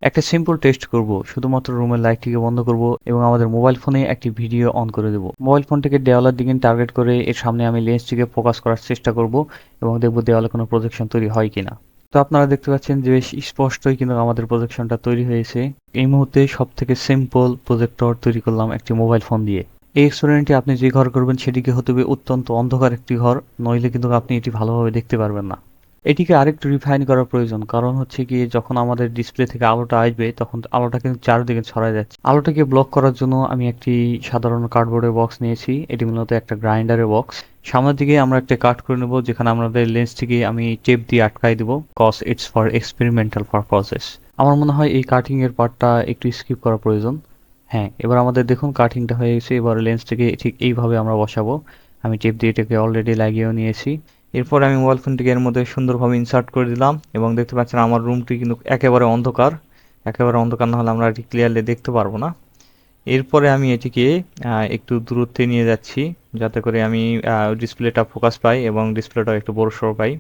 একটা simple test করব, শুধুমাত্র রুমের লাইটটিকে বন্ধ করব এবং আমাদের মোবাইল ফোনে একটি ভিডিও অন করে দেব। মোবাইল ফোনটিকে দেওয়ালের দিকে টার্গেট করে এর সামনে আমি লেন্সটিকে ফোকাস করার চেষ্টা করব এবং দেখব দেওয়ালে কোনো প্রজেকশন তৈরি হয় কিনা। তো আপনারা দেখতে পাচ্ছেন যে বেশ স্পষ্টই কিন্তু আমাদের প্রজেকশনটা তৈরি হয়েছে। এই মুহূর্তে সব থেকে সিম্পল প্রজেক্টর তৈরি করলাম একটি মোবাইল ফোন দিয়ে। এই এক্সপেরিমেন্টটি আপনি যে ঘর করবেন সেটিকে হতে হবে অত্যন্ত অন্ধকার একটি ঘর, নইলে কিন্তু আপনি এটি ভালোভাবে দেখতে পারবেন না। এটিকে আরেকটু রিফাইন করা প্রয়োজন, কারণ হচ্ছে গিয়ে যখন আমাদের ডিসপ্লে থেকে আলোটা আসবে তখন আলোটা কিন্তু চারদিকে ছড়ায় যাচ্ছে। আলোটাকে ব্লক করার জন্য আমি একটি সাধারণ কার্ডবোর্ডের বক্স নিয়েছি, এটি মূলত একটা গ্রাইন্ডারের বক্স। সামনের দিকে আমরা একটা কাট করে নেব, যেখানে আমাদের লেন্সটিকে আমি টেপ দিয়ে আটকাই দেবো, কজ ইটস ফর এক্সপেরিমেন্টাল পারপসেস। আমার মনে হয় এই কাটিং এর পার্টটা একটু স্কিপ করা প্রয়োজন। হ্যাঁ, এবার আমাদের দেখুন কাটিংটা হয়ে গেছে। এবার লেন্সটিকে ঠিক এইভাবে আমরা বসাবো। আমি টেপ দিয়ে এটাকে অলরেডি লাগিয়েও নিয়েছি। এরপর আমি মোবাইল ফোনটিকে এর মধ্যে সুন্দরভাবে ইনসার্ট করে দিলাম এবং দেখতে পাচ্ছেন আমার রুমটি কিন্তু একেবারে অন্ধকার। একেবারে অন্ধকার না হলে আমরা এটি ক্লিয়ারলি দেখতে পারবো না। এরপরে আমি এটিকে একটু দূরত্বে নিয়ে যাচ্ছি, যাতে করে আমি ডিসপ্লেটা ফোকাস পাই এবং ডিসপ্লেটাও একটু বড়সড় পাই।